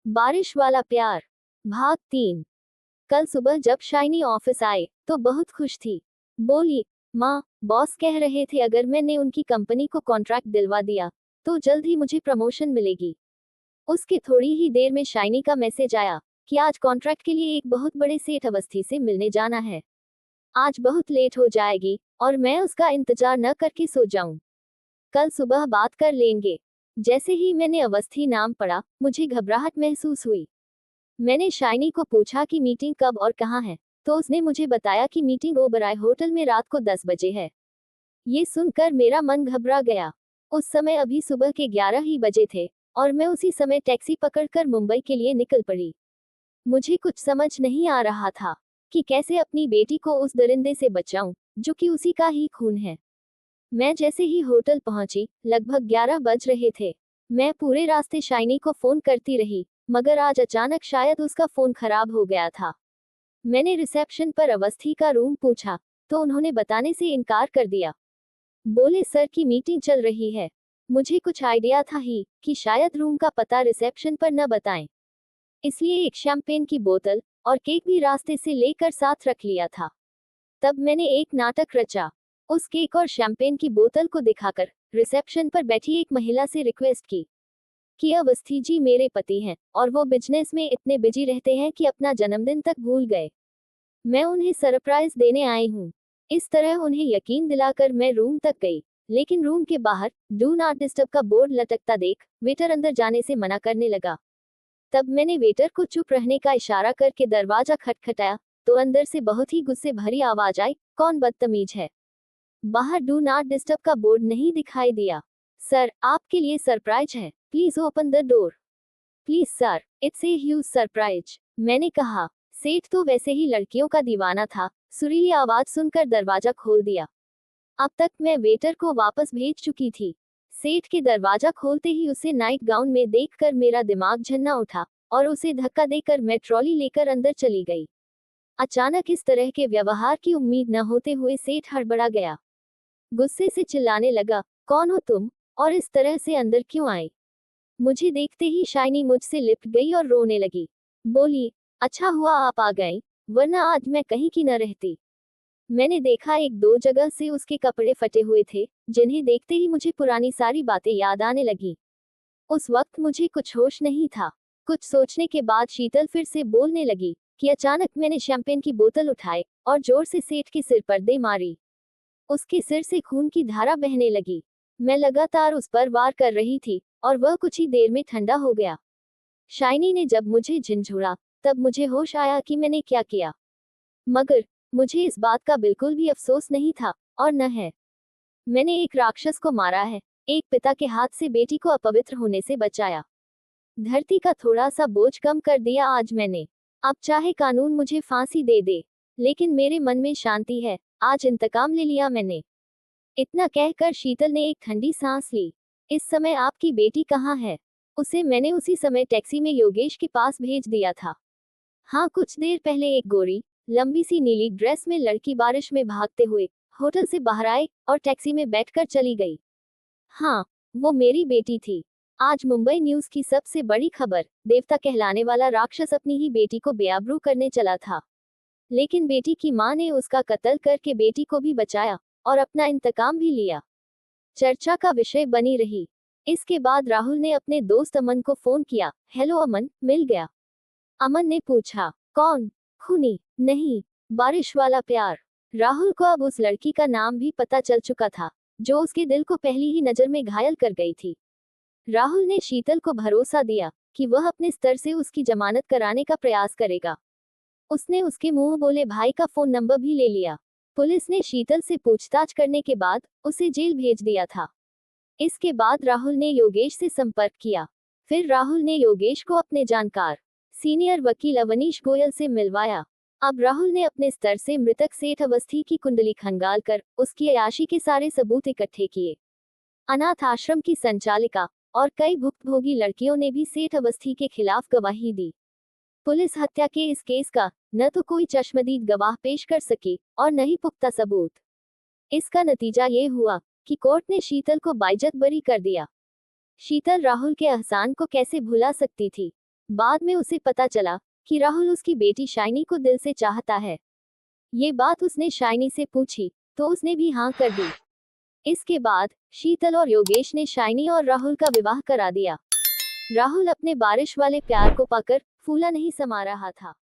बारिश वाला प्यार, भाग 3। कल सुबह जब शाइनी ऑफिस आए तो बहुत खुश थी। बोली, माँ, बॉस कह रहे थे अगर मैंने उनकी कंपनी को कॉन्ट्रैक्ट दिलवा दिया तो जल्द ही मुझे प्रमोशन मिलेगी। उसके थोड़ी ही देर में शाइनी का मैसेज आया कि आज कॉन्ट्रैक्ट के लिए एक बहुत बड़े सेठ अवस्थी से मिलने जाना है। आज बहुत लेट हो जाएगी और मैं उसका इंतजार न करके सो जाऊं। कल सुबह बात कर लेंगे। जैसे ही मैंने अवस्थी नाम पढ़ा मुझे घबराहट महसूस हुई। मैंने शाइनी को पूछा कि मीटिंग कब और कहाँ है, तो उसने मुझे बताया कि मीटिंग ओबराय होटल में रात को 10 बजे है। ये सुनकर मेरा मन घबरा गया। उस समय अभी सुबह के 11 ही बजे थे और मैं उसी समय टैक्सी पकड़कर मुंबई के लिए निकल पड़ी। मुझे कुछ समझ नहीं आ रहा था कि कैसे अपनी बेटी को उस दरिंदे से बचाऊं, जो कि उसी का ही खून है। मैं जैसे ही होटल पहुंची, लगभग 11 बज रहे थे। मैं पूरे रास्ते शाइनी को फोन करती रही, मगर आज अचानक शायद उसका फोन खराब हो गया था। मैंने रिसेप्शन पर अवस्थी का रूम पूछा, तो उन्होंने बताने से इनकार कर दिया। बोले सर की मीटिंग चल रही है। मुझे कुछ आइडिया था ही कि शायद रूम का पता रिसेप्शन पर न बताएं, इसलिए एक शैंपेन की बोतल और केक भी रास्ते से लेकर साथ रख लिया था। तब मैंने एक नाटक रचा। उस केक और शैंपेन की बोतल को दिखाकर रिसेप्शन पर बैठी एक महिला से रिक्वेस्ट की कि अवस्थी जी मेरे पति हैं और वो बिजनेस में इतने बिजी रहते हैं कि अपना जन्मदिन तक भूल गए। मैं उन्हें सरप्राइज देने आई हूँ। इस तरह उन्हें यकीन दिलाकर मैं रूम तक गई, लेकिन रूम के बाहर डू नॉट डिस्टर्ब का बोर्ड लटकता देख वेटर अंदर जाने से मना करने लगा। तब मैंने वेटर को चुप रहने का इशारा करके दरवाजा खटखटाया, तो अंदर से बहुत ही गुस्से भरी आवाज आई, कौन बदतमीज है। बाहर डू नॉट डिस्टर्ब का बोर्ड नहीं दिखाई दिया। सर, आपके लिए सरप्राइज है, please open the door. Please sir, it's a huge surprise, मैंने कहा। सेठ तो वैसे ही लड़कियों का दीवाना था, सुरीली आवाज सुनकर दरवाजा खोल दिया। अब तक मैं वेटर को वापस भेज चुकी थी। सेठ के दरवाजा खोलते ही उसे नाइट गाउन में देखकर मेरा दिमाग झन्ना उठा और उसे धक्का देकर मैं ट्रॉली लेकर अंदर चली गई। अचानक इस तरह के व्यवहार की उम्मीद न होते हुए सेठ हड़बड़ा गया। गुस्से से चिल्लाने लगा, कौन हो तुम और इस तरह से अंदर क्यों आई। मुझे देखते ही शाइनी मुझसे लिपट गई और रोने लगी। बोली, अच्छा हुआ आप आ गए, वरना आज मैं कहीं की न रहती। मैंने देखा एक दो जगह से उसके कपड़े फटे हुए थे, जिन्हें देखते ही मुझे पुरानी सारी बातें याद आने लगी। उस वक्त मुझे कुछ होश नहीं था। कुछ सोचने के बाद शीतल फिर से बोलने लगी कि अचानक मैंने शैंपेन की बोतल उठाई और जोर से सेठ के सिर पर दे मारी। उसके सिर से खून की धारा बहने लगी। मैं लगातार उस पर वार कर रही थी और वह कुछ ही देर में ठंडा हो गया। शाइनी ने जब मुझे झिंझोड़ा, तब मुझे होश आया कि मैंने क्या किया। मगर मुझे इस बात का बिल्कुल भी अफसोस नहीं था, और न है। मैंने एक राक्षस को मारा है, एक पिता के हाथ से बेटी को अपवित्र होने से बचाया। धरती का थोड़ा सा बोझ कम कर दिया आज मैंने। अब चाहे कानून मुझे फांसी दे दे, लेकिन मेरे मन में शांति है, आज इंतकाम ले लिया मैंने। इतना कहकर शीतल ने एक ठंडी सांस ली। इस समय आपकी बेटी कहाँ है। उसे मैंने उसी समय टैक्सी में योगेश के पास भेज दिया था। हाँ, कुछ देर पहले एक गोरी, लंबी सी नीली ड्रेस में लड़की बारिश में भागते हुए होटल से बाहर आई और टैक्सी में बैठकर चली गई। हाँ, वो मेरी बेटी थी। आज मुंबई न्यूज की सबसे बड़ी खबर, देवता कहलाने वाला राक्षस अपनी ही बेटी को बेआबरू करने चला था, लेकिन बेटी की मां ने उसका कत्ल करके बेटी को भी बचाया और अपना इंतकाम भी लिया। चर्चा का विषय बनी रही। इसके बाद राहुल ने अपने दोस्त अमन को फोन किया। हेलो अमन, मिल गया। अमन ने पूछा, कौन। खूनी नहीं, बारिश वाला प्यार। राहुल को अब उस लड़की का नाम भी पता चल चुका था, जो उसके दिल को पहली ही नजर में घायल कर गई थी। राहुल ने शीतल को भरोसा दिया कि वह अपने स्तर से उसकी जमानत कराने का प्रयास करेगा। उसने उसके मुंह बोले भाई का फोन नंबर भी ले लिया। पुलिस ने शीतल से पूछताछ करने के बाद उसे जेल भेज दिया था। इसके बाद राहुल ने योगेश से संपर्क किया। फिर राहुल ने योगेश को अपने जानकार सीनियर वकील अवनीश गोयल से मिलवाया। अब राहुल ने अपने स्तर से मृतक सेठ अवस्थी की कुंडली खंगालकर उसकी अयाशी के सारे सबूत इकट्ठे किए। अनाथ आश्रम की संचालिका और कई भुक्तभोगी लड़कियों ने भी सेठ अवस्थी के खिलाफ गवाही दी। पुलिस हत्या के इस केस का न तो कोई चश्मदीद गवाह पेश कर सकी और न ही पुख्ता सबूत। इसका नतीजा ये हुआ कि कोर्ट ने शीतल को बाइज्जत बरी कर दिया। शीतल राहुल के एहसान को कैसे भुला सकती थी। बाद में उसे पता चला कि राहुल उसकी बेटी शाइनी को दिल से चाहता है। ये बात उसने शाइनी से पूछी तो उसने भी हाँ कर दी। इसके बाद शीतल और योगेश ने शाइनी और राहुल का विवाह करा दिया। राहुल अपने बारिश वाले प्यार को पाकर फूला नहीं समा रहा था।